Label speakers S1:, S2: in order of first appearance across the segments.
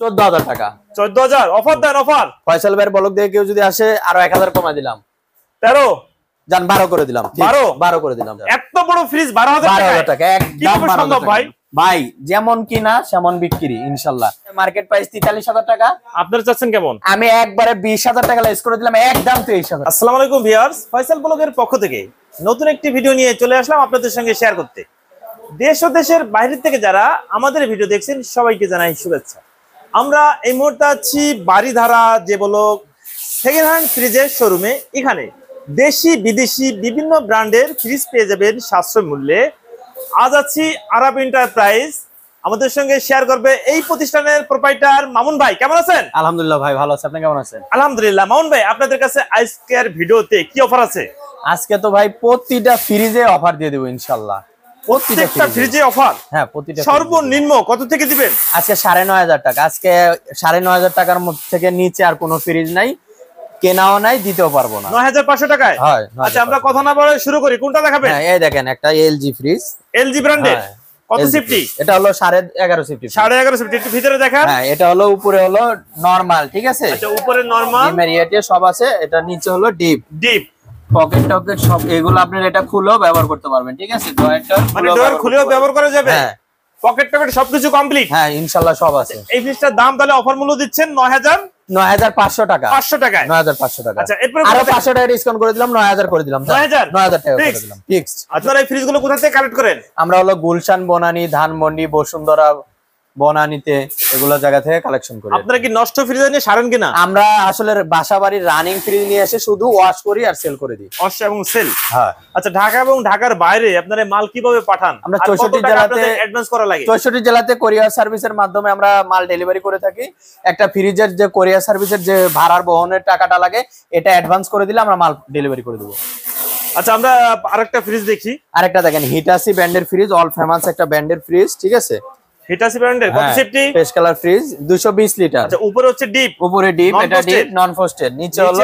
S1: 14,000 টাকা।
S2: 14,000 অফার দেন, অফার।
S1: ফয়সাল ভাইয়ের ব্লগ দেখে কেউ যদি আসে আরো 1000 কমা দিলাম।
S2: 13
S1: জান 12 করে দিলাম। 12 করে দিলাম।
S2: এত বড় ফ্রিজ 12,000 টাকা
S1: একদম সম্ভব ভাই। ভাই যেমন কিনা সেমন বিক্রি ইনশাআল্লাহ। মার্কেট প্রাইস 43,000 টাকা।
S2: আপনারা চাচ্ছেন কেমন?
S1: আমি একবারে 20,000 টাকা লেস করে দিলাম, একদম 23,000।
S2: আসসালামু আলাইকুম ভিউয়ার্স, ফয়সাল ব্লগের পক্ষ থেকে নতুন একটি ভিডিও নিয়ে চলে আসলাম আপনাদের সঙ্গে শেয়ার করতে। দেশ ও দেশের বাইরে থেকে যারা আমাদের ভিডিও দেখছেন সবাইকে জানাই শুভেচ্ছা। আমরা এই মুহূর্তে আছি বাড়িধারা যে ব্লক সেকেন্ড হ্যান্ড ফ্রিজের শোরুমে। এখানে দেশি বিদেশি বিভিন্ন ব্র্যান্ডের ফ্রিজ পেয়ে যাবেন সাশ্রয় মূল্যে। আজ আছি আরব এন্টারপ্রাইজ, আমাদের সঙ্গে শেয়ার করবে এই প্রতিষ্ঠানের প্রোপাইটার মামুন ভাই। কেমন আছেন?
S1: আলহামদুলিল্লাহ ভাই ভালো আছি, আপনি কেমন আছেন?
S2: আলহামদুলিল্লাহ। মামুন ভাই, আপনাদের কাছে আজকের ভিডিওতে কি অফার আছে?
S1: আজকে তো ভাই প্রতিটা ফ্রিজে অফার দিয়ে দেব ইনশাআল্লাহ।
S2: প্রত্যেকটা ফ্রিজে অফার?
S1: হ্যাঁ, প্রতিটা।
S2: সর্বনিম্ন কত থেকে দিবেন?
S1: আজকে 9,500 টাকা। আজকে 9,500 টাকার মধ্যে থেকে নিচে আর কোনো ফ্রিজ নাই, কেনাও নাই, দিতেও পারবো না।
S2: 9,500 টাকায়?
S1: হয়।
S2: আচ্ছা, আমরা কথা না বলে শুরু করি। কোনটা দেখাবেন?
S1: হ্যাঁ, এই দেখেন একটা এলজি ফ্রিজ,
S2: এলজি ব্র্যান্ডের। কত সিফটি?
S1: এটা হলো 11.5 সিফটি।
S2: 11.5 সিফটি। একটু ভিতরে দেখান।
S1: হ্যাঁ, এটা হলো উপরে হলো নরমাল, ঠিক আছে?
S2: আচ্ছা, উপরে নরমাল,
S1: ডিমেরিয়েটে সব আছে। এটা নিচে হলো ডিপ।
S2: ডিপ
S1: পকেট টকেট সব এগুলো আপনারা এটা খুলেও ব্যবহার করতে পারবেন, ঠিক আছে?
S2: মানে ডয়ার খুলেও ব্যবহার করা যাবে?
S1: হ্যাঁ।
S2: পকেট টকেট সবকিছু কমপ্লিট?
S1: হ্যাঁ, ইনশাআল্লাহ সব আছে।
S2: এই ফ্রিজটার দাম তাহলে অফার মূল্য দিচ্ছেন
S1: 9,500 টাকা।
S2: 500 টাকায়?
S1: 9,500 টাকা।
S2: আচ্ছা, এরপর
S1: আরো 500 টাকা ডিসকাউন্ট করে দিলাম, 9,000 করে দিলাম। 9,000 টাকা করে দিলাম ফিক্সড।
S2: আপনারা এই ফ্রিজগুলো কোথা থেকে কালেক্ট করেন?
S1: আমরা হলো গুলশান, বনানী, ধানমন্ডি, বসুন্ধরা, বনানীতে এগুলো জায়গা থেকে কালেকশন করি।
S2: আপনারা কি নষ্ট ফ্রিজ নিয়ে সারেন কিনা?
S1: আমরা আসলে বাসা বাড়ির রানিং ফ্রিজ নিয়ে এসে শুধু ওয়াশ করি আর সেল করে দিই।
S2: ওয়াশ এবং সেল?
S1: হ্যাঁ।
S2: আচ্ছা, ঢাকা এবং ঢাকার বাইরে আপনারা মাল কিভাবে পাঠান?
S1: আমরা 64 জেলাতে
S2: অ্যাডভান্স করা লাগে?
S1: 64 জেলাতে কোরিয়ার সার্ভিসের মাধ্যমে আমরা মাল ডেলিভারি করে থাকি। একটা ফ্রিজের যে কোরিয়ার সার্ভিসের যে ভাড়ার বহনের টাকাটা লাগে এটা অ্যাডভান্স করে দিলে আমরা মাল ডেলিভারি করে দেবো।
S2: আচ্ছা, আমরা আরেকটা ফ্রিজ দেখি।
S1: আরেকটা দেখেন হিটাসি ব্র্যান্ডের ফ্রিজ, অল ফেমাস একটা ব্র্যান্ডের ফ্রিজ, ঠিক আছে?
S2: হিটাসি ব্র্যান্ডের। কত CFT?
S1: Fresh colour fridge, 220 litre.
S2: আচ্ছা, উপরে হচ্ছে ডিপ।
S1: উপরে ডিপ, এটা ডিপ নন ফ্রস্টেড, নিচে হলো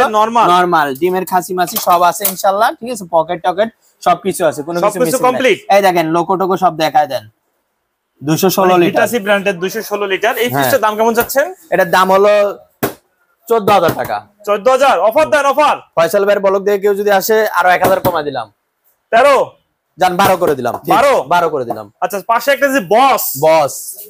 S1: নরমাল। ডিমের খাসি মাছি সব আছে ইনশাআল্লাহ, ঠিক আছে? পকেট টকেট সবকিছু আছে, কোনো কিছু মিস
S2: কমপ্লিট।
S1: এই দেখেন লোগো টোগো সব দেখায় দেন। 216 লিটার
S2: হিটাসি ব্র্যান্ডের 216 লিটার। এই ফ্রিজটার দাম কেমন যাচ্ছেন?
S1: এটার দাম হলো 14,000 টাকা।
S2: 14,000 অফার দেন, অফার।
S1: ফয়সাল ভাইয়ের ব্লগ দেখে কেউ যদি আসে আরো 1000 কমা দিলাম।
S2: 13
S1: জান 12 করে দিলাম। 12 করে দিলাম।
S2: আচ্ছা, পাশে একটা যে বস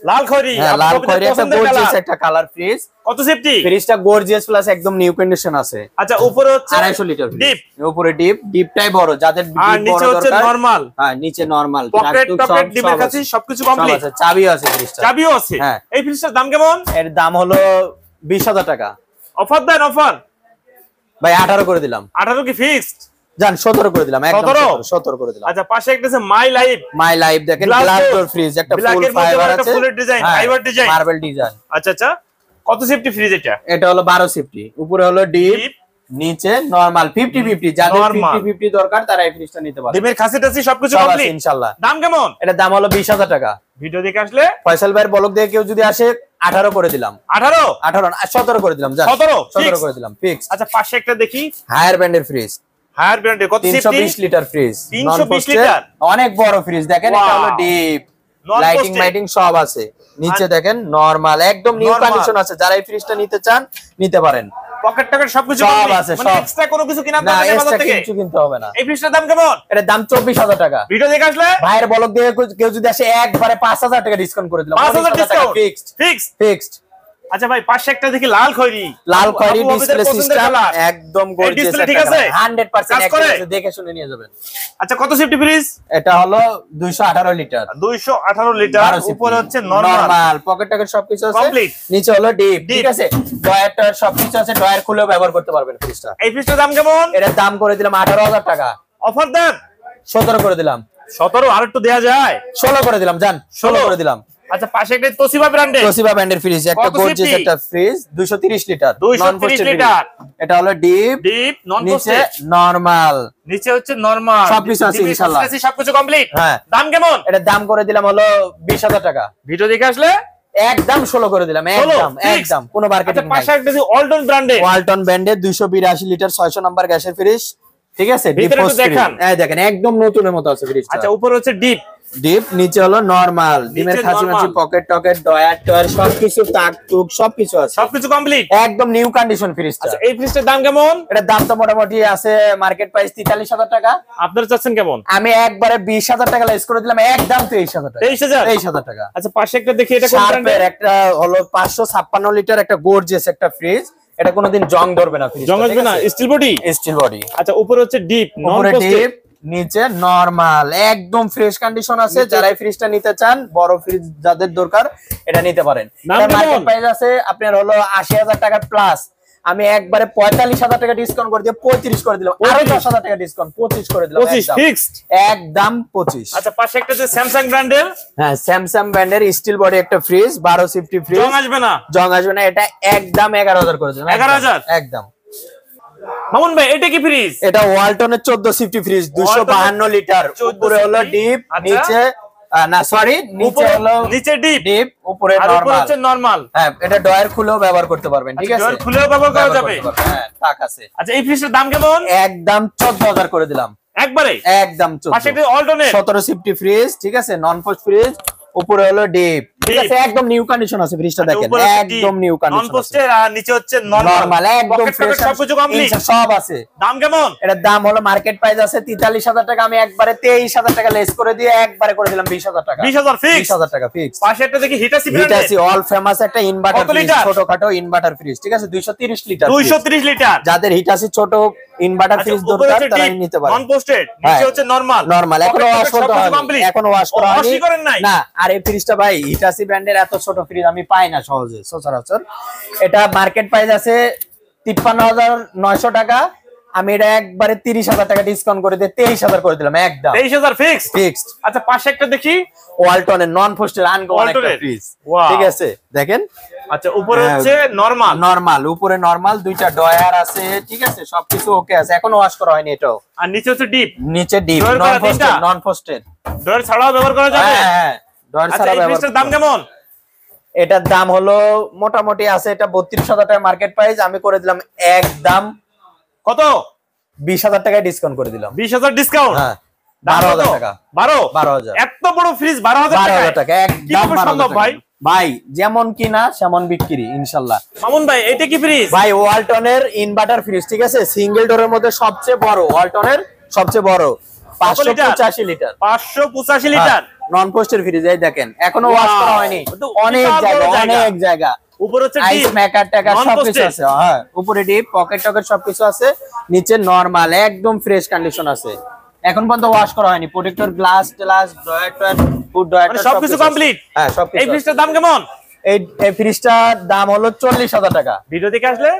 S2: লাল খয়েরি,
S1: লাল খয়েরি একটা গর্জিয়াস একটা কালার ফ্রিজ।
S2: কত সেফটি?
S1: ফ্রিজটা গর্জিয়াস প্লাস একদম নিউ কন্ডিশন আছে।
S2: আচ্ছা, উপরে হচ্ছে
S1: 250 লিটার
S2: ডিপ।
S1: উপরে ডিপ, ডিপটাই বড় যাদের ডিপ বড় দরকার। আর
S2: নিচে হচ্ছে নরমাল।
S1: হ্যাঁ, নিচে নরমাল।
S2: পকেট টকেট ডিমের কাছে সবকিছু কমপ্লিট
S1: আছে। চাবিও আছে ফ্রিজটা।
S2: চাবিও আছে।
S1: হ্যাঁ।
S2: এই ফ্রিজটার দাম কেমন?
S1: এর দাম হলো 20,000 টাকা।
S2: অফার দেন, অফার।
S1: ভাই 18 করে দিলাম।
S2: 18 কি ফিক্সড?
S1: জান 17 করে দিলাম, একদম 17 করে দিলাম।
S2: আচ্ছা, পাশে একটা আছে মাই লাইফ
S1: দেখেন গ্লাস ডোর ফ্রিজ, একটা ফুল ফাইবার আছে,
S2: full design, fibre design,
S1: marble design.
S2: আচ্ছা আচ্ছা, কত সেফটি ফ্রিজ এটা?
S1: এটা হলো 12 সেফটি। উপরে হলো ডিপ, নিচে নরমাল। 50-50 যাদের 50-50 দরকার তারা এই ফ্রিজটা নিতে পারে।
S2: ডিমের খাসিটাছি সবকিছু কমপ্লিট
S1: ইনশাআল্লাহ।
S2: দাম কেমন?
S1: এটার দাম হলো 20,000 টাকা।
S2: ভিডিও দেখে আসলে
S1: ফয়সাল ভাইয়ের ব্লগ দেখে কেউ যদি আসে 18 করে দিলাম। 17 করে দিলাম। জান 17 করে দিলাম ফিক্স।
S2: আচ্ছা, পাশে একটা দেখি
S1: হায়ার ব্র্যান্ডের ফ্রিজ।
S2: হায়ার ব্র্যান্ডের কত সেফটি?
S1: 320 litre fridge.
S2: 320 লিটার,
S1: অনেক বড় ফ্রিজ। দেখেন এটা হলো ডিপ, লাইটিং মাইটিং সব আছে। নিচে দেখেন নরমাল, একদম নিউ কন্ডিশন আছে। যারা এই ফ্রিজটা নিতে চান নিতে পারেন।
S2: পকেট টকেট সবকিছু
S1: সব আছে,
S2: মানে এক্সট্রা কোনো কিছু কিনা দরকার নেই বাজার থেকে?
S1: কিছু কিনতে হবে না।
S2: এই ফ্রিজটার দাম কেমন?
S1: এটার দাম 24,000 টাকা।
S2: ভিডিও দেখে আসলে
S1: ভাইয়ের ব্লগ দেখে কেউ যদি আসে একবারে 5,000 টাকা ডিসকাউন্ট করে দিলাম।
S2: 5,000 ডিসকাউন্ট
S1: ফিক্সড।
S2: আচ্ছা ভাই, পাশে একটা দেখি লাল খয়েরি
S1: ডিসপ্লে সিস্টেম, একদম গর্জিয়াস।
S2: ঠিক আছে?
S1: 100% অ্যাকুরেট, দেখে শুনে নিয়ে যাবেন।
S2: আচ্ছা, কত সেফটি ফ্রিজ?
S1: এটা হলো 218 লিটার।
S2: 218 লিটার। উপরে হচ্ছে নরমাল,
S1: পকেট টকেট সবকিছু আছে,
S2: কমপ্লিট।
S1: নিচে হলো ডিপ, ঠিক আছে? ডয়ার সবকিছু আছে, ডয়ার খুলেও ব্যবহার করতে পারবেন ফ্রিজটা।
S2: এই ফ্রিজটার দাম কেমন?
S1: এটার দাম করে দিলাম 18,000 টাকা।
S2: অফার দেন।
S1: 17 করে দিলাম।
S2: 17 আর একটু দেয়া যায়?
S1: 16 করে দিলাম। জান 16 করে দিলাম।
S2: আচ্ছা, পাশে একটা তোশিবা ব্র্যান্ডের
S1: ফ্রিজ, একটা গর্জিয়াস একটা ফ্রিজ, 230 লিটার।
S2: 230 লিটার।
S1: এটা হলো ডিপ,
S2: নন
S1: নিচে নরমাল,
S2: নিচে হচ্ছে নরমাল,
S1: সবকিছু আছে ইনশাআল্লাহ।
S2: সবকিছু কমপ্লিট।
S1: হ্যাঁ।
S2: দাম কেমন?
S1: এটার দাম করে দিলাম হলো 20,000 টাকা।
S2: ভিডিও দেখে আসলে
S1: একদম 16 করে দিলাম। একদম কোনো মার্কেটিং নাই।
S2: পাশে একটা ওয়ালটন
S1: ব্র্যান্ডের 282 লিটার 600 নাম্বার গ্যাসের ফ্রিজ, ঠিক আছে?
S2: ভিতরে একটু দেখান।
S1: এই দেখেন একদম নতুনের মতো আছে ফ্রিজটা।
S2: আচ্ছা, উপরে হচ্ছে ডিপ,
S1: ডিপ, নিচে হলো নরমাল, ডিমের খাসি মাছি পকেট টকেট ডয়ার টয়ার সবকিছু তাক টুক সবকিছু আছে,
S2: সবকিছু কমপ্লিট,
S1: একদম নিউ কন্ডিশন ফ্রিজটা।
S2: আচ্ছা এই ফ্রিজটার দাম কেমন?
S1: এটার দাম তো মোটামুটি আছে মার্কেট প্রাইস ৪৩,০০০ টাকা।
S2: আপনারা চাচ্ছেন কেমন?
S1: আমি একবারে ২০,০০০ টাকা লেস করে দিলাম, একদম ২৩,০০০ টাকা।
S2: ২৩,০০০
S1: টাকা।
S2: আচ্ছা পাশে একটা দেখি, এটা কোন
S1: শার্পের
S2: ব্র্যান্ডের?
S1: একটা হলো ৫৫৬ লিটার একটা গর্জিয়াস একটা ফ্রিজ, এটা কোনোদিন জং ধরবে না, ফ্রিজ
S2: জং আসবে না, স্টিল বডি,
S1: স্টিল বডি।
S2: আচ্ছা উপরে হচ্ছে ডিপ, নন
S1: উপরে
S2: পোস্টেড,
S1: ডিপ, নিচে নরমাল, একদম ফ্রেশ কন্ডিশন আছে। যারা এই ফ্রিজটা নিতে চান, বড় ফ্রিজ যাদের দরকার এটা নিতে পারেন। এটা মার্কেট প্রাইস আছে আপনার হলো ৮০,০০০ টাকা প্লাস, আমি একবারে ৪৫,০০০ টাকা ডিসকাউন্ট করে দিয়ে ৩৫ করে দিলাম, আরো ১০,০০০ টাকা ডিসকাউন্ট ২৫ করে দিলাম,
S2: ২৫ ফিক্সড,
S1: একদম ২৫।
S2: আচ্ছা পাশে একটা যে স্যামসাং ব্র্যান্ডের,
S1: হ্যাঁ স্যামসাং ব্র্যান্ডের স্টিল বডি একটা ফ্রিজ, ১২ সিফটি ফ্রিজ,
S2: জং আসবে না,
S1: জং আসবে না, এটা একদম ১১,০০০ করে দিলাম,
S2: ১১,০০০
S1: একদম।
S2: মামুন ভাই এটা কি ফ্রিজ?
S1: এটা ওয়ালটনের ১৪ সিফটি ফ্রিজ, ২৫২ লিটার, উপরে হলো ডিপ, নিচে না সরি নিচে হলো
S2: নিচে ডিপ,
S1: উপরে
S2: আর উপরে
S1: নরমাল,
S2: হচ্ছে নরমাল।
S1: হ্যাঁ এটা ডয়ার খুলেও ব্যবহার করতে পারবেন, ঠিক আছে,
S2: ডয়ার খুলেও ব্যবহার করা যাবে,
S1: হ্যাঁ তাক আছে।
S2: আচ্ছা এই ফ্রিজের দাম কেমন?
S1: একদম ১৪,০০০ করে দিলাম,
S2: একবারে
S1: একদম ১৪।
S2: পাশে একটা অল্টারনেট
S1: ১৭ সিফটি ফ্রিজ, ঠিক আছে, নন পোস্ট ফ্রিজ, উপরে হলো ডিপ, ঠিক আছে, একদম নিউ কন্ডিশন আছে ফ্রিজটা, দেখেন একদম নিউ
S2: নন
S1: কন্ডিশন আছে,
S2: পোস্টেড, আর নিচে হচ্ছে
S1: নরমাল, একদম ফ্রেশ,
S2: সবকিছু কমপ্লিট,
S1: সব আছে।
S2: দাম কেমন?
S1: এটার দাম হলো মার্কেট প্রাইস আছে ৪৩,০০০ টাকা, আমি একবারে ২৩,০০০ টাকা লেস করে দিয়ে একবারে করে দিলাম ২০,০০০ টাকা,
S2: ২০,০০০ ফিক্স,
S1: ২০,০০০ টাকা ফিক্স।
S2: পাশে একটা দেখি হিটাসি ব্র্যান্ডের,
S1: হিটাসি অল ফেমাস একটা ইনভার্টার
S2: কত
S1: ফ্রিজ,
S2: লিটার?
S1: ছোটখাটো ইনভার্টার ফ্রিজ, ঠিক আছে, ২৩০ লিটার,
S2: ২৩০ লিটার।
S1: যাদের হিটাসি ছোট ইনভার্টার ফ্রিজ দরকার তারা নিতে পারে,
S2: নন পোস্টেড, নিচে হচ্ছে নরমাল,
S1: নরমাল, এখনো ওয়াশ করতে হয়নি, এখনো ওয়াশ করা হয়নি না। আর এই ফ্রিজটা ভাই হিটাসি ব্র্যান্ডের এত ছোট ফ্রিজ আমি পাই না সহজে সচরাচর। এটা মার্কেট প্রাইস আছে ৫৩,৯০০ টাকা, আমি এটা একবারে ৩০,০০০ টাকা ডিসকাউন্ট করে দিয়ে ২৩,০০০ করে দিলাম, একদম
S2: ২৩,০০০ ফিক্সড।
S1: ফিক্সড।
S2: আচ্ছা পাশে একটা দেখি,
S1: ওয়ালটনের নন পোস্টেড আনকমন একটা ফ্রিজ, ঠিক আছে, দেখেন।
S2: আচ্ছা উপরে হচ্ছে নরমাল,
S1: নরমাল, উপরে নরমাল, দুইটা ডয়ার আছে, ঠিক আছে, সবকিছু ওকে আছে, এখনো ওয়াশ করা হয়নি এটাও,
S2: আর নিচে হচ্ছে ডিপ,
S1: নিচে ডিপ, নন পোস্টেড, নন পোস্টেড,
S2: ডয়ার ছাড়াও ব্যবহার করা যাবে,
S1: হ্যাঁ ডয়ার
S2: আচ্ছা
S1: ছাড়া
S2: এই
S1: ব্যবহার।
S2: ফ্রিজটার দাম কেমন?
S1: এটার দাম হলো মোটামুটি আছে, এটা ৩২,০০০ টাকা মার্কেট প্রাইস, আমি করে দিলাম একদম
S2: কত?
S1: ২০,০০০ টাকায় ডিসকাউন্ট করে দিলাম,
S2: ২০,০০০ ডিসকাউন্ট,
S1: হ্যাঁ ১২,০০০ টাকা,
S2: ১২,০০০, এত বড় ফ্রিজ ১২,০০০
S1: টাকা, একদম
S2: কিভাবে সম্ভব ভাই?
S1: ভাই যেমন কিনা সেমন বিক্রি ইনশাআল্লাহ।
S2: মামুন ভাই এটা কি ফ্রিজ?
S1: ভাই ওয়ালটনের ইনভার্টার ফ্রিজ, ঠিক আছে, সিঙ্গেল ডোরের মধ্যে সবচেয়ে বড়, ওয়ালটনের সবচেয়ে বড়, ৫৮৫ লিটার,
S2: ৫৮৫ লিটার,
S1: নন পোস্টের ফ্রিজ, এই দেখেন এখনো ওয়াশ করা হয়নি, অনেক জায়গা, অনেক জায়গা,
S2: উপরে হচ্ছে
S1: আইস মেকার টাকার সবকিছু আছে, হ্যাঁ উপরে ডিপ, পকেট টকেট সবকিছু আছে, নিচে নরমাল, একদম ফ্রেশ কন্ডিশন আছে, এখন পর্যন্ত ওয়াশ করা হয়নি, প্রোটেক্টর গ্লাস গ্লাস ডয়ার টয়ার ফুড ডয়ার
S2: সবকিছু কমপ্লিট,
S1: হ্যাঁ সবকিছু।
S2: এই ফ্রিজটার দাম কেমন?
S1: এই ফ্রিজটার দাম হলো ৪০,০০০ টাকা,
S2: ভিডিও দেখে আসলে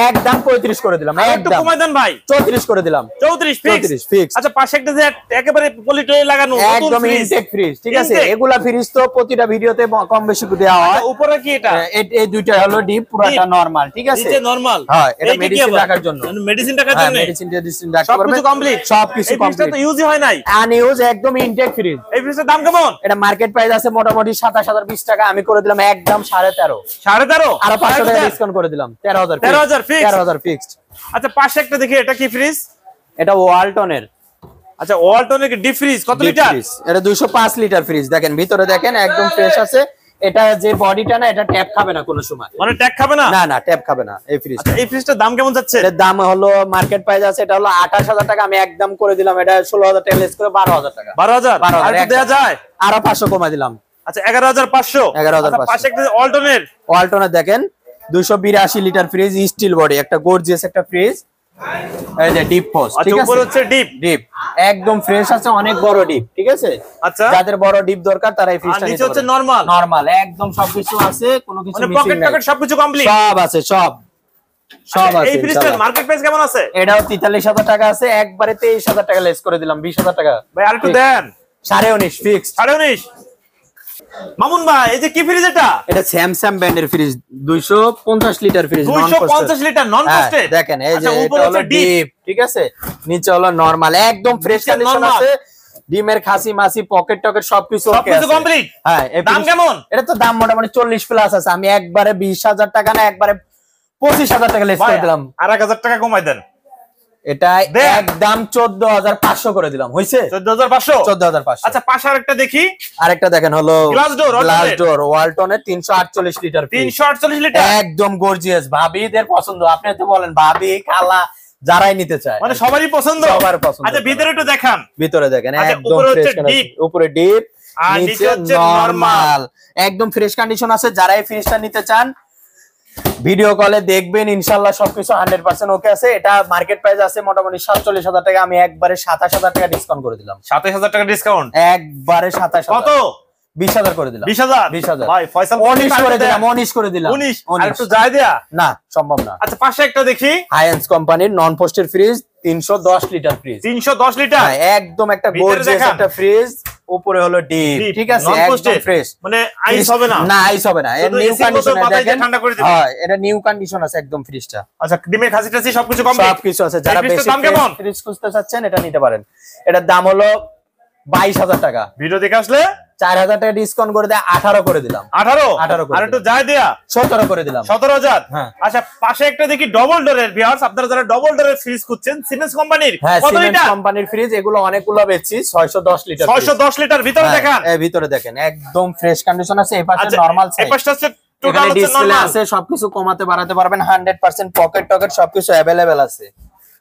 S1: একদম ৩৫ করে দিলাম,
S2: একটু
S1: একদম
S2: কমাই দেন ভাই,
S1: ৩৪ করে দিলাম,
S2: ৩৪
S1: ফিক্স।
S2: আচ্ছা পাশে একটা যে একেবারে পলিটে লাগানো
S1: একদম ইনটেক ফ্রিজ, ঠিক আছে, এগুলা ফ্রিজ তো প্রতিটা ভিডিওতে কম বেশি দেওয়া হয়।
S2: উপরে কি এটা?
S1: এই দুইটা হলো ডিপ, পুরোটা নরমাল, ঠিক আছে,
S2: নিচে নরমাল,
S1: হ্যাঁ এটা মেডিসিন রাখার জন্য,
S2: মেডিসিন রাখার
S1: হ্যাঁ
S2: জন্য,
S1: মেডিসিন রাখতে পারবেন,
S2: সবকিছু কমপ্লিট,
S1: সবকিছু
S2: এই ফ্রিজটা
S1: কমপ্লিট,
S2: তো ইউজই হয় নাই,
S1: আনইউজ, একদম ইনটেক ফ্রিজ।
S2: এই ফ্রিজের দাম কেমন?
S1: এটা মার্কেট প্রাইস আছে মোটামুটি ২৭,০২০ টাকা, আমি করে দিলাম একদম ১৩,৫০,
S2: ১৩,৫০,
S1: আরো ৫০০ টাকা ডিসকাউন্ট করে দিলাম, ১৩,০০০
S2: ফিক্স,
S1: ১৩,০০০ ফিক্সড।
S2: আচ্ছা পাশে একটা দেখি, এটা কি ফ্রিজ?
S1: এটা ওয়ালটনের,
S2: আচ্ছা ওয়ালটনের কি ডিপ ফ্রিজ, কত লিটার?
S1: এটা ২০৫ লিটার ফ্রিজ, দেখেন ভিতরে দেখেন একদম ফ্রেশ আছে, এটা যে বডিটা না এটা ট্যাপ খাবে না কোনো সময়,
S2: মানে ট্যাগ খাবে না?
S1: না ট্যাপ খাবে না এই ফ্রিজ।
S2: আচ্ছা এই ফ্রিজটার দাম কেমন যাচ্ছে?
S1: এর দাম হলো মার্কেট প্রাইস আছে, এটা হলো ২৮,০০০ টাকা, আমি একদম করে দিলাম এটা ১৬,০০০ টাকা লেস করে ১২,০০০ টাকা,
S2: ১২,০০০, আর একটু দেয়া যায়?
S1: আরো ৫০০ কমাই দিলাম,
S2: আচ্ছা ১১,৫০০,
S1: ১১,৫০০।
S2: পাশে একটা অল্টারনেট,
S1: ওয়ালটনের দেখেন ২৮২ লিটার ফ্রিজ, স্টিল বডি, একটা গর্জিয়াস একটা ফ্রিজ, এই যে ডিপ পোস্ট, ঠিক আছে,
S2: উপরে হচ্ছে ডিপ,
S1: ডিপ একদম ফ্রেশ আছে, অনেক বড় ডিপ, ঠিক আছে,
S2: আচ্ছা
S1: যাদের বড় ডিপ দরকার তারা এই ফ্রিজটা
S2: নিচে
S1: নিতে
S2: হচ্ছে
S1: পারে,
S2: নরমাল,
S1: নরমাল, একদম সবকিছু আছে, কোনো কিছু
S2: মানে
S1: মিসিং
S2: পকেট
S1: নাই,
S2: টকেট সবকিছু কমপ্লিট,
S1: সব আছে, সব আছে।
S2: এই ফ্রিজটার মার্কেট প্রাইস কেমন আছে?
S1: এটাও ৪৩,০০০ টাকা আছে, একবারে ২৩,০০০ টাকা লেস করে দিলাম, ২০,০০০ টাকা,
S2: ভাই আরেকটু দেন,
S1: ১৯,৫০ ফিক্স।
S2: ১৯,৫০। মামুন ভাই এই যে কি ফ্রিজ এটা?
S1: এটা স্যামসাং ব্র্যান্ডের ফ্রিজ, ২৫০ লিটার ফ্রিজ,
S2: ২৫০ লিটার নন পোস্টেড,
S1: দেখেন এই যে এটা হলো ডিপ, ঠিক আছে, নিচে হলো নরমাল, একদম ফ্রেশ কন্ডিশন আছে, ডিমের খাসি মাছি পকেট টকেট সবকিছু ওকে আছে,
S2: কমপ্লিট।
S1: হ্যাঁ
S2: দাম কেমন?
S1: এটা তো দাম মোটামুটি ৪০ প্লাস আছে, আমি একবারে ২০,০০০ টাকা না একবারে ২৫,০০০ টাকা লেস করে দিলাম,
S2: আর ১,০০০ টাকা কমাই দেন,
S1: এটা একদম 14500 করে দিলাম, হইছে
S2: 14500
S1: 14500।
S2: আচ্ছা পাশে আরেকটা দেখি,
S1: আরেকটা দেখেন হলো
S2: গ্লাস
S1: ডোর ওয়ালটনের 348 লিটার,
S2: 348 লিটার,
S1: একদম গর্জিয়াস, ভাবিদের পছন্দ। আপনি তো বলেন ভাবি খালা যারাই নিতে চায়,
S2: মানে সবারই পছন্দ,
S1: সবার পছন্দ।
S2: আচ্ছা ভিতরে একটু দেখান,
S1: ভিতরে দেখেন একদম ফ্রেশ কন্ডিশন, উপরে ডিপ
S2: আর নিচে হচ্ছে নরমাল,
S1: একদম ফ্রেশ কন্ডিশন আছে। যারা এই ফ্রিজটা নিতে চান ভিডিও কলে দেখবেন, ইনশাআল্লাহ সবকিছু 100% ওকে আছে। এটা মার্কেট প্রাইস আছে মোটামুটি 47000 টাকা, আমি একবারে 27000 টাকা ডিসকাউন্ট করে দিলাম।
S2: 27000 টাকা ডিসকাউন্ট,
S1: একবারে 27000।
S2: কত?
S1: 20000 করে দিলাম।
S2: 20000 ভাই ফয়সাল
S1: 19 করে দিলাম, 19 করে দিলাম।
S2: 19 আর একটু যায় দেয়া
S1: না, সম্ভব না।
S2: আচ্ছা পাশে একটা দেখি,
S1: হাইএন্ডস কোম্পানির নন পোস্টের ফ্রিজ, 310 লিটার ফ্রিজ,
S2: 310 লিটার,
S1: একদম একটা গর্জিয়াস একটা ফ্রিজ। উপরে হলো ডিপ, ঠিক আছে, একদম ফ্রেশ,
S2: মানে আইস হবে না,
S1: না আইস হবে না, এর নিউ কন্ডিশন দেখেন,
S2: ঠান্ডা করে দিবেন।
S1: হ্যাঁ এটা নিউ কন্ডিশন আছে একদম ফ্রিজটা।
S2: আচ্ছা ডিমের খাসি টাসি সবকিছু কমপ্লিট,
S1: সবকিছু আছে। যারা বেশি
S2: দাম কেমন
S1: ফ্রিজ খুঁজতে চাচ্ছেন এটা নিতে পারেন। এটার দাম হলো 22000 টাকা।
S2: ভিডিও দেখে আসলে
S1: 4000 টাকা ডিসকাউন্ট করে দেয়, 18 করে দিলাম।
S2: 18
S1: করে
S2: আর একটু যায় দেয়া
S1: 17 করে দিলাম।
S2: 17000।
S1: হ্যাঁ।
S2: আচ্ছা পাশে একটা দেখি ডবল ডোরের, ভিউয়ার্স আপনারা যারা ডবল ডোরের ফ্রিজ খুঁজছেন, সিমেন্স কোম্পানির,
S1: হ্যাঁ
S2: কত
S1: সিমেন্স
S2: লিটার?
S1: কোম্পানির ফ্রিজ, এগুলো অনেকগুলো বেচছি, 610 লিটার।
S2: 610 লিটার, ভিতরে দেখান।
S1: এই ভিতরে দেখেন একদম ফ্রেশ কন্ডিশন আছে। এই পাশে নরমাল সাইজ,
S2: এই পাশটা হচ্ছে টোটাল
S1: এখানে
S2: হচ্ছে
S1: ডিসপ্লে
S2: নরমাল
S1: আছে, সবকিছু কমাতে বাড়াতে পারবেন, 100% পকেট টকেট সবকিছু अवेलेबल আছে,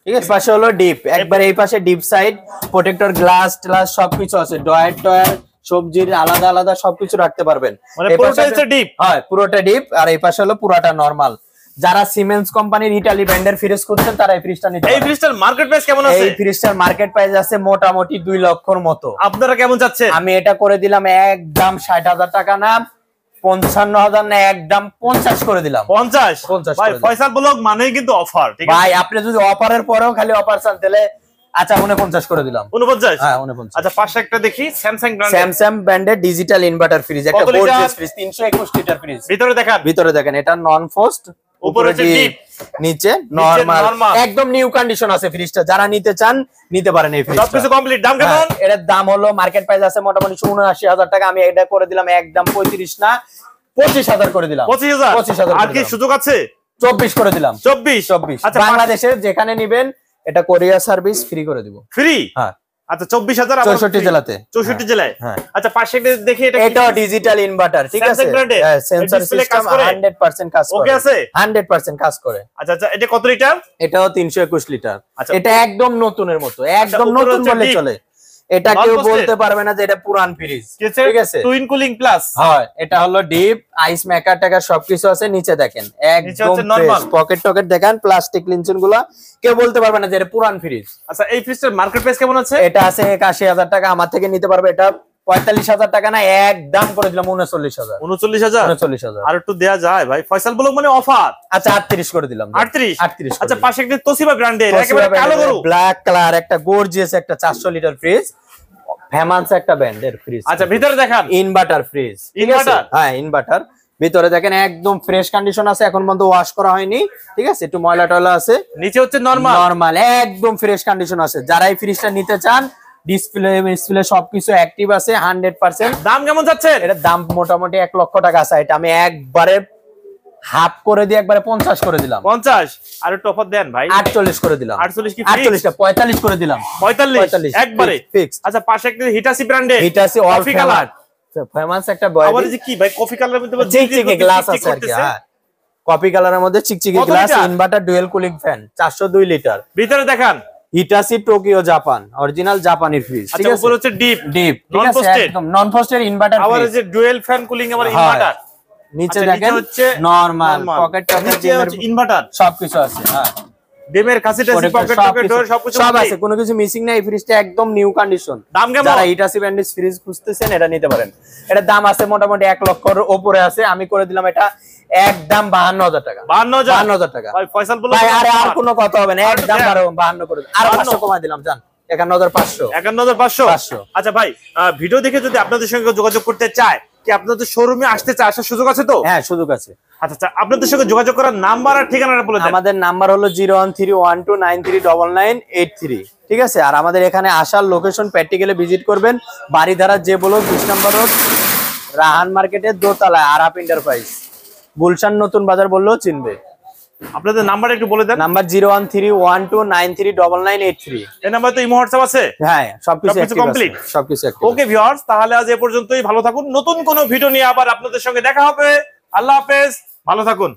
S1: ঠিক আছে। পাশে হলো ডিপ, একবার এই পাশে deep side, protector glass glass সবকিছু আছে, ডয়ার টয়ার সবজির আলাদা আলাদা সবকিছু রাখতে পারবেন।
S2: মানে পুরোটা হচ্ছে ডিপ,
S1: হ্যাঁ পুরোটা ডিপ। আর এই পাশে হলো পুরোটা নরমাল। যারা সিমেন্স কোম্পানির ইতালি ব্র্যান্ডের ফ্রিজ খুঁজছেন তারা এই ফ্রিজটা নিতে পারেন।
S2: এই ফ্রিজটার মার্কেট প্রাইস কেমন আছে?
S1: এই ফ্রিজটার মার্কেট প্রাইস আছে মোটামুটি 2 লক্ষর মতো।
S2: আপনারা কেমন যাচ্ছে?
S1: আমি এটা করে দিলাম একদম 60000 টাকা না, 55000 না, একদম 50 করে দিলাম।
S2: 50 ভাই ফয়সাল ব্লগ মানেই কিন্তু অফার, ঠিক আছে
S1: ভাই। আপনি যদি অফারের পরেও খালি অফার চান তাহলে আচ্ছা 49 করে দিলাম।
S2: 49?
S1: হ্যাঁ 49।
S2: আচ্ছা পাশে একটা দেখি, স্যামসাং ব্র্যান্ড,
S1: স্যামসাং ব্র্যান্ডের ডিজিটাল ইনভার্টার ফ্রিজ, একটা গর্জিয়াস ফ্রিজ, 321 লিটার ফ্রিজ।
S2: ভিতরে দেখান,
S1: ভিতরে দেখেন এটা নন ফ্রস্ট, উপরে ডিপ, নিচে নরমাল, একদম নিউ কন্ডিশন আছে ফ্রিজটা। যারা নিতে চান নিতে পারেন এই ফ্রিজটা,
S2: সবকিছু কমপ্লিট। দাম কেমন?
S1: এটার দাম হলো মার্কেট প্রাইস আছে মোটামুটি 79000 টাকা, আমি এটা করে দিলাম একদম 35 না 25000 করে দিলাম।
S2: 25000 আর কি সুযোগ আছে?
S1: 24 করে দিলাম।
S2: 24।
S1: আচ্ছা বাংলাদেশের যেখানে নিবেন এটা কোরিয়ার সার্ভিস ফ্রি করে দিব।
S2: ফ্রি?
S1: হ্যাঁ।
S2: আচ্ছা 24000
S1: 64 জেলাতে।
S2: 64 জেলায়।
S1: হ্যাঁ।
S2: আচ্ছা পাশে দেখি,
S1: এটা ডিজিটাল ইনভার্টার, ঠিক আছে,
S2: হ্যাঁ
S1: সেন্সর সিস্টেম 100% কাজ করে।
S2: ওকে আছে?
S1: 100% কাজ করে।
S2: আচ্ছা আচ্ছা এটা কত লিটার?
S1: এটাও 321 লিটার।
S2: আচ্ছা
S1: এটা একদম নতুনের মতো, একদম নতুন বলে চলে। এটা কেউ বলতে পারবে না যে এটা পুরান ফ্রিজ, ঠিক আছে।
S2: টুইন কুলিং প্লাস,
S1: হ্যাঁ এটা হলো ডিপ, আইস মেকার টাকার সবকিছু আছে। নিচে দেখেন একদম ফ্রেশ, পকেট টকেট দেখেন, প্লাস্টিক লিনচন গুলা, কেউ বলতে পারবে না যে এটা পুরান ফ্রিজ।
S2: আচ্ছা এই ফ্রিজটার মার্কেট প্রাইস কেমন আছে?
S1: এটা আছে 81000 টাকা, আমার থেকে নিতে পারবে এটা 45000 টাকা না, একদম করে দিলাম 39000।
S2: 39000 আর একটু দেয়া যায় ভাই, ফয়সাল ব্লগ মানে অফার।
S1: আচ্ছা 38 করে দিলাম।
S2: 38। আচ্ছা পাশে একটা তোশিবা ব্র্যান্ডের একেবারে কালো গরু,
S1: ব্ল্যাক কালার, একটা গর্জিয়াস একটা 400 লিটার ফ্রিজ, ফেমাস একটা ব্র্যান্ডের ফ্রিজ।
S2: আচ্ছা ভিতরে দেখান,
S1: ইনভার্টার ফ্রিজ,
S2: ইনভার্টার,
S1: হ্যাঁ ইনভার্টার। ভিতরে দেখেন একদম ফ্রেশ কন্ডিশন আছে, এখন পর্যন্ত ওয়াশ করা হয়নি, ঠিক আছে, একটু ময়লা টয়লা আছে।
S2: নিচে হচ্ছে নরমাল,
S1: একদম ফ্রেশ কন্ডিশন আছে। যারা এই ফ্রিজটা নিতে চান, ডিসপ্লে সবকিছু অ্যাক্টিভ আছে 100%।
S2: দাম কেমন যাচ্ছে?
S1: এটার দাম মোটামুটি 1 লক্ষ টাকা আছে। এটা আমি একবারে হাফ করে দিয়ে একবারে 50 করে দিলাম।
S2: 50 আর একটু অফার দেন ভাই,
S1: 48 করে দিলাম।
S2: 48 কি?
S1: 48 টা 45 করে দিলাম।
S2: 45 একবারে ফিক্স। আচ্ছা পাশে একটা হিটাসি ব্র্যান্ডের,
S1: হিটাসি অল কালার, ফেমাস একটা বডি।
S2: আবার যে কি ভাই কফি কালারের মধ্যে
S1: চিকচিকে গ্লাস আছে আর কি, হ্যাঁ কফি কালারের মধ্যে চিকচিকে glass, inverter dual cooling fan, 402 litre.
S2: ভিতরে দেখান
S1: হিটাসি টোকিও জাপান, অরিজিনাল জাপানির ফ্রিজ, ঠিক আছে।
S2: উপরে হচ্ছে ডিপ,
S1: ঠিক আছে, একদম নন ফ্রস্টেড ইনভার্টার ফ্রিজ।
S2: আবার যে ডুয়াল ফ্যান কুলিং আবার ইনভার্টার।
S1: নিচে দেখেন হচ্ছে নরমাল, পকেট টকেট
S2: ইনভার্টার
S1: সবকিছু আছে। হ্যাঁ
S2: ডিমের কাছিটা পকেট টকেট ডোর সবকিছু
S1: সব আছে, কোনো কিছু মিসিং নাই। এই ফ্রিজটা একদম নিউ কন্ডিশন।
S2: দাম কেমন?
S1: যারা হিটাসি ব্র্যান্ডের ফ্রিজ খুঁজতেছেন এটা নিতে পারেন। এটার দাম আছে মোটামুটি 1 লক্ষর উপরে আছে। আমি করে দিলাম এটা একদম 52000 টাকা। 52000 টাকা
S2: ভাই ফয়সাল বলো
S1: ভাই, আর কোনো কথা হবে না, একদম 52 করে আর 500 কমাই দিলাম। জান 51500।
S2: 51500। আচ্ছা ভাই ভিডিও দেখে যদি আপনাদের সঙ্গে যোগাযোগ করতে চায়, কি আপনাদের শোরুমে আসতে চায়, আসার সুযোগ আছে তো?
S1: হ্যাঁ সুযোগ আছে।
S2: আচ্ছা আপনাদের সঙ্গে যোগাযোগ করার নাম্বার আর ঠিকানাটা বলে দেন।
S1: আমাদের নাম্বার হলো 01312939983, ঠিক আছে। আর আমাদের এখানে আসার লোকেশন প্র্যাকটিক্যালি ভিজিট করবেন, বাড়িধারা যে ব্লক 20 নম্বর রোড, রাহান মার্কেটের দোতলায়, আরাপ এন্টারপ্রাইজ, গুলশান নতুন বাজার বললেও চিনবে।
S2: আপনাদের নাম্বার একটু বলে দেন।
S1: নাম্বার 01312939983।
S2: এই নাম্বার তো ইমো হোয়াটসঅ্যাপ আছে?
S1: হ্যাঁ, সবকিছু
S2: কমপ্লিট।
S1: সবকিছু
S2: ওকে ভিউয়ার্স, তাহলে আজ এ পর্যন্তই। ভালো থাকুন, নতুন কোনো ভিডিও নিয়ে আবার আপনাদের সঙ্গে দেখা হবে। আল্লাহ হাফেজ, ভালো থাকুন।